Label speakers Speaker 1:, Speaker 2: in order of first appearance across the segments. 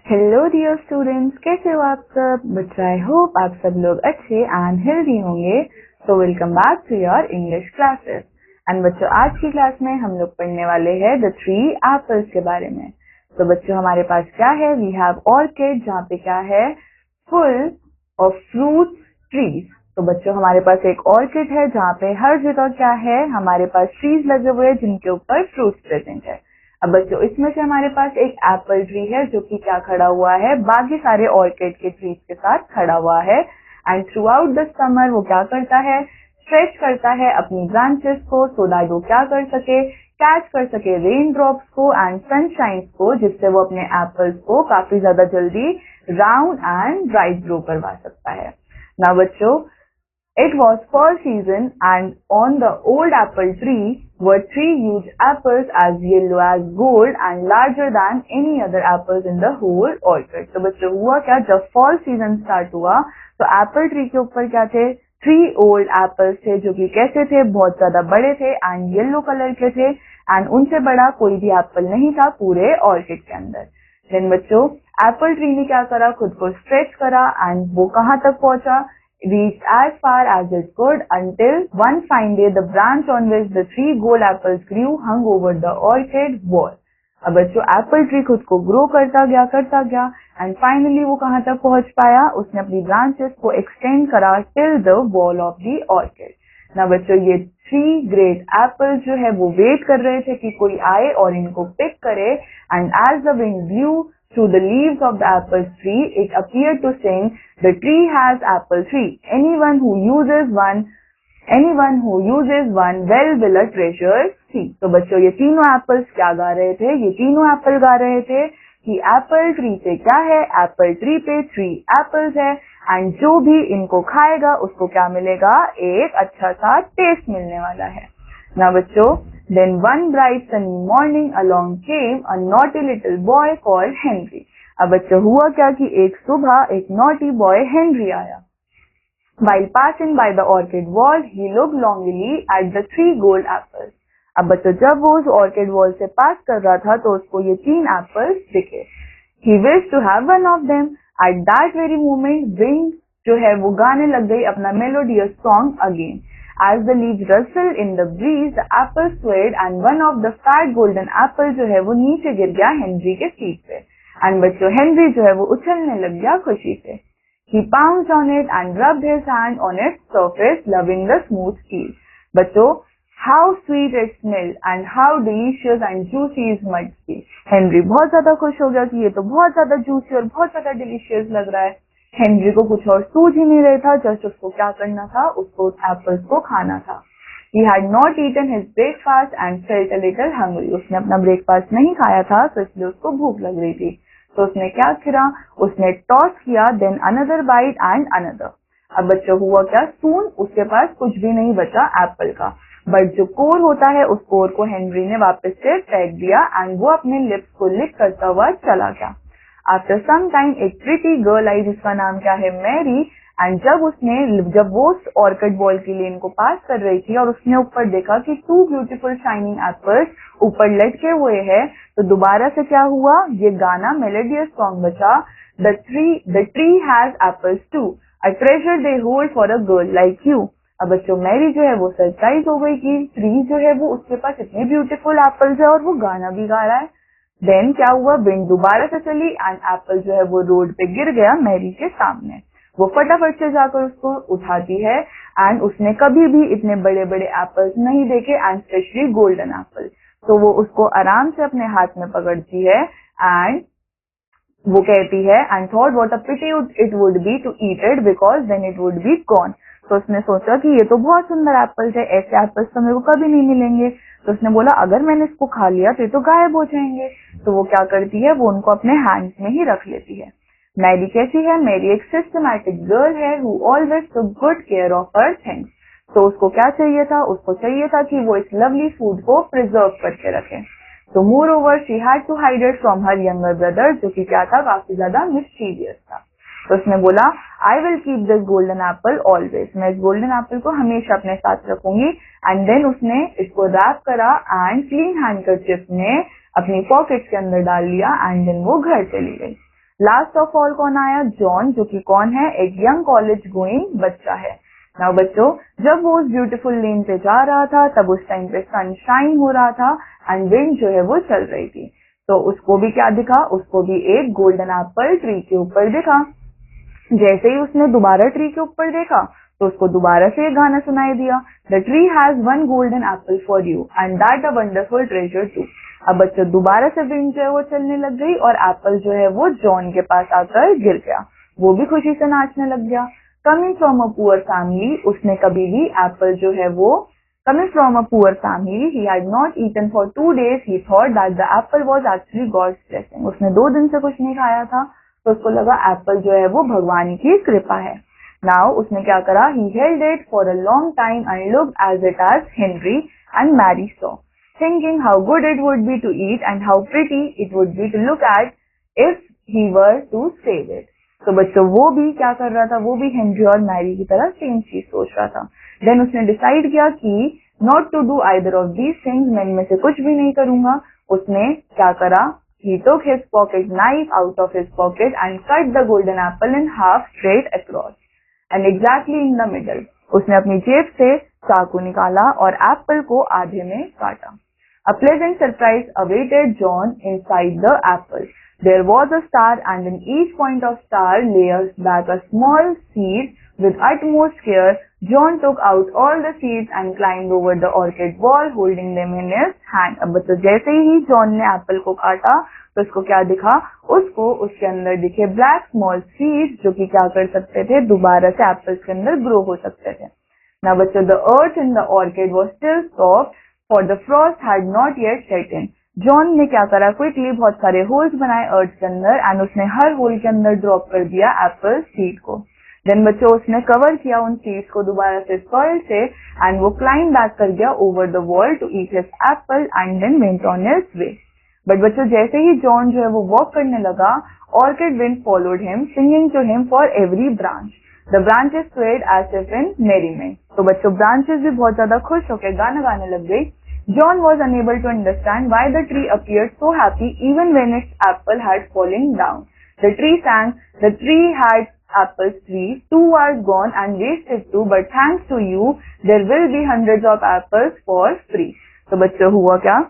Speaker 1: Hello dear students, कैसे हो आप सब? बच्चों, आई होप आप सब लोग अच्छे एंड हेल्दी होंगे। So welcome back to your English classes. And बच्चों, आज की क्लास में हम लोग पढ़ने वाले हैं द 3 एप्पल्स के बारे में। तो बच्चों, हमारे पास क्या है? वी हैव ऑर्किड, जहाँ पे क्या है? Full of fruit trees. तो बच्चों, हमारे पास एक ऑर्किड है जहाँ पे हर जगह क्या है? हमारे पास ट्रीज लगे हुए हैं जिनके ऊपर फ्रूट्स प्रेजेंट है। अब बच्चों, इसमें से हमारे पास एक एप्पल ट्री है जो कि क्या खड़ा हुआ है? बाकी सारे ऑर्किड के ट्रीज के साथ खड़ा हुआ है। And through out the summer वो क्या करता है? स्ट्रेच करता है अपनी ब्रांचेस को, सो दैट वो क्या कर सके? कैच कर सके रेन ड्रॉप्स को एंड सनशाइन को, जिससे वो अपने एप्पल्स को काफी ज्यादा जल्दी राउंड एंड ब्राइट ग्रो करवा सकता है। ना बच्चों, it was fall season and on the old apple tree were 3 huge apples as yellow as gold and larger than any other apples in the whole orchard। तो बच्चों, हुआ क्या? जब fall season start हुआ तो apple tree के ऊपर क्या थे? 3 old apples थे जो कि कैसे थे? बहुत ज्यादा बड़े थे एंड येलो कलर के थे एंड उनसे बड़ा कोई भी एप्पल नहीं था पूरे ऑर्किड के अंदर। देन बच्चों, एप्पल ट्री ने क्या करा? खुद को स्ट्रेच करा एंड वो कहाँ तक पहुंचा? Reached as far as it could until one fine day the branch on which the 3 gold apples grew hung over the orchard wall। अब बच्चों, एप्पल ट्री खुद को ग्रो करता गया एंड फाइनली वो कहाँ तक पहुंच पाया? उसने अपनी ब्रांचेस को एक्सटेंड करा till the wall of the orchid. ना बच्चों, ये 3 ग्रेट एप्पल्स जो है वो वेट कर रहे थे कि कोई आए और इनको पिक करे। And as the wind blew through the leaves of the apple tree, it appeared to sing, "The tree has apple tree. Anyone who uses one well will a treasure see." तो बच्चों, ये तीनों apples क्या गा रहे थे? ये तीनों एप्पल गा रहे थे कि एप्पल ट्री पे क्या है? एप्पल ट्री पे 3 एप्पल्स है एंड जो भी इनको खाएगा उसको क्या मिलेगा? एक अच्छा सा टेस्ट मिलने वाला है। ना बच्चों, then one bright sunny morning along came a naughty little boy called Henry। अब बच्चों, हुआ क्या कि एक सुबह एक naughty boy Henry आया। While passing by the orchid wall, he looked longingly at the 3 gold apples। अब बच्चों, जब वो उस ऑर्किड वॉल से पास कर रहा था तो उसको ये 3 एप्पल्स दिखे। He wished to have one of them। At that very moment, wind जो है वो गाने लग गई अपना melodious song again। As the leaves rustled in the breeze, the apple swayed and one of the fat golden apple जो है वो नीचे गिर गया हेनरी के सीट पे। एंड बच्चों, हेनरी जो है वो उछलने लग गया खुशी से। He pounced on it and rubbed his hand on its surface, loving the smooth peel। बच्चों, how sweet it smelled and how delicious and juicy is mud peel। Henry बहुत ज्यादा खुश हो गया कि ये तो बहुत ज्यादा जूसी और बहुत ज्यादा डिलीशियस लग रहा है। हेनरी को कुछ और सूझ ही नहीं रहा था, जस्ट उसको क्या करना था? उसको एप्पल्स को खाना था। He had not eaten his breakfast and felt a little hungry। उसने अपना ब्रेकफास्ट नहीं खाया था तो इसलिए उसको भूख लग रही थी। तो उसने क्या किया? उसने टॉस किया, then another bite and another. अब बच्चों, हुआ क्या? सून उसके पास कुछ भी नहीं बचा एप्पल का, बट जो कोर होता है उस कोर को हेनरी ने वापस से फेंक दिया एंड वो अपने लिप्स को लिक करता हुआ चला गया। आफ्टर सम टाइम एक प्रिटी गर्ल आई जिसका नाम क्या है? मैरी। एंड जब वो ऑर्किड वॉल की लेन को पास कर रही थी और उसने ऊपर देखा कि 2 ब्यूटीफुल शाइनिंग एप्पल्स ऊपर लटके हुए हैं, तो दोबारा से क्या हुआ? ये गाना मेलोडियस सॉन्ग बचा, the tree has apples too, a treasure they hold for a girl like you. अब बच्चों, मैरी जो है वो सरप्राइज हो गई कि ट्री जो है वो उसके पास इतने ब्यूटीफुल एप्पल्स है और वो गाना भी गा रहा है। देन क्या हुआ? विंड दोबारा से चली एंड एप्पल जो है वो रोड पे गिर गया मैरी के सामने। वो फटाफट से जाकर उसको उठाती है एंड उसने कभी भी इतने बड़े बड़े एप्पल्स नहीं देखे एंड स्पेशली गोल्डन एप्पल। तो वो उसको आराम से अपने हाथ में पकड़ती है एंड वो कहती है, and thought what a pity it would be to eat it because then it would be gone. तो उसने सोचा कि ये तो बहुत सुंदर एप्पल्स है, ऐसे एप्पल्स तो मेरे को कभी नहीं मिलेंगे। तो उसने बोला, अगर मैंने इसको खा लिया तो ये तो गायब हो जाएंगे। तो वो क्या करती है? वो उनको अपने हैंड्स में ही रख लेती है। मैरी कैसी है? मैरी एक सिस्टमैटिक गर्ल है who always took good care of her things. तो उसको क्या चाहिए था? उसको चाहिए था कि वो इस लवली फूड को प्रिजर्व करके रखे। तो moreover she had to hide it from her younger brother, जो कि क्या था? काफी ज्यादा मिस्टीरियस था। तो उसने बोला, I will keep this golden Apple always. मैं इस गोल्डन एप्पल को हमेशा अपने साथ रखूंगी। एंड देन उसने इसको रैप करा एंड क्लीन हैंडकरचिफ में अपनी पॉकेट के अंदर डाल लिया एंड देन वो घर चली गई। लास्ट ऑफ ऑल कौन आया? जॉन, जो कि कौन है? एक यंग कॉलेज गोइंग बच्चा है। नाउ बच्चों, जब वो उस ब्यूटीफुल लेन पे जा रहा था तब उस टाइम पे सनशाइन हो रहा था एंड विंड जो है वो चल रही थी। तो उसको भी क्या दिखा? उसको भी एक गोल्डन एप्पल ट्री के ऊपर दिखा। जैसे ही उसने दोबारा ट्री के ऊपर देखा तो उसको दोबारा से एक गाना सुनाई दिया, the tree has one golden apple for you and that a wonderful treasure too. अब बच्चों दोबारा से विंड जो है वो चलने लग गई और एप्पल जो है वो जॉन के पास आकर गिर गया। वो भी खुशी से नाचने लग गया। Coming from a poor family, उसने कभी भी एप्पल जो है वो Coming from a poor family, he had not eaten for 2 days. He thought that the apple was actually God's blessing. उसने 2 दिन से कुछ नहीं खाया था तो उसको लगा एप्पल जो है वो भगवान की कृपा है। Now उसने क्या करा? He held it for a long time and looked at it as Henry and Mary saw, thinking how good it would be to eat and how pretty it would be to look at if he were to save it. तो बच्चों वो भी क्या कर रहा था? वो भी हेनरी और मैरी की तरह सेम चीज सोच रहा था। देन उसने डिसाइड किया कि not to do either of these things, मैं इनमें से कुछ भी नहीं करूंगा। उसने क्या करा? He took his pocket knife out of his pocket and cut the golden apple in half straight across and exactly in the middle. उसने अपनी जेब से चाकू निकाला और एप्पल को आधे में काटा। A pleasant surprise awaited John inside the apple. There was a star and in each point of star lay back a small seed. With utmost care, John took out all the seeds and climbed over the orchid wall holding them in his hand. अब तो जैसे ही John ने Apple को काटा तो उसको क्या दिखा? उसको उसके अंदर दिखे ब्लैक स्मॉल सीड्स जो कि क्या कर सकते थे? दोबारा से एप्पल्स के अंदर ग्रो हो सकते थे। Now बच्चों, the earth in the orchid was still soft for the frost had not yet set in. John ने क्या करा? क्विकली बहुत सारे होल्स बनाए अर्थ के अंदर एंड उसने हर होल के अंदर ड्रॉप कर दिया एप्पल सीड को। देन बच्चों उसने कवर किया उन सीड्स को दोबारा से सॉइल से एंड वो क्लाइंब बैक कर गया over the wall to eat his apple and then went on his way. But बच्चों जैसे ही जॉन जो है वो वॉक करने लगा, orchid wind followed him singing to him for every branch. The branches swayed as if in merriment. तो बच्चों branches भी बहुत ज्यादा खुश होकर गाना गाने लग गई। John was unable to understand why the tree appeared so happy even when its apple had fallen down. The tree sang, the tree had apples 3, 2 are gone and wasted 2, but thanks to you, there will be hundreds of apples for free. तो बच्चों हुआ क्या?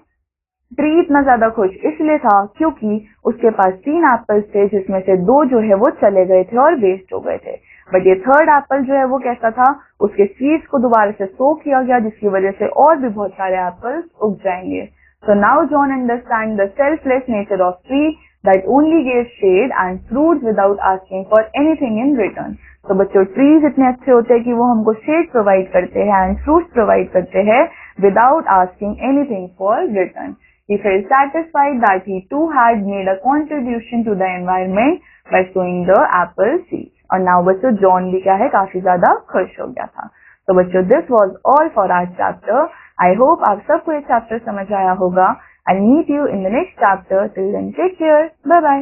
Speaker 1: Tree इतना ज्यादा खुश इसलिए था क्योंकि उसके पास 3 एप्पल्स थे जिसमें से 2 जो है वो चले गए थे और वेस्ट हो गए थे। बट ये थर्ड एप्पल जो है वो कैसा था? उसके सीड्स को दोबारा से सो किया गया जिसकी वजह से और भी बहुत सारे एप्पल्स उग जाएंगे। So now John understand the selfless nature of tree that only give shade and fruits without asking for anything in return. तो बच्चों ट्रीज इतने अच्छे होते हैं कि वो हमको शेड प्रोवाइड करते हैं एंड फ्रूट्स प्रोवाइड करते हैं without asking anything for return. He felt satisfied that he too had made a contribution to the environment by sowing the apple seeds. और now बच्चों जॉन भी क्या है? काफी ज्यादा खुश हो गया था। तो बच्चों this was all for our chapter. I hope आप सबको ये चैप्टर समझ आया होगा। I'll meet you in the next chapter. Till then take care. Bye bye.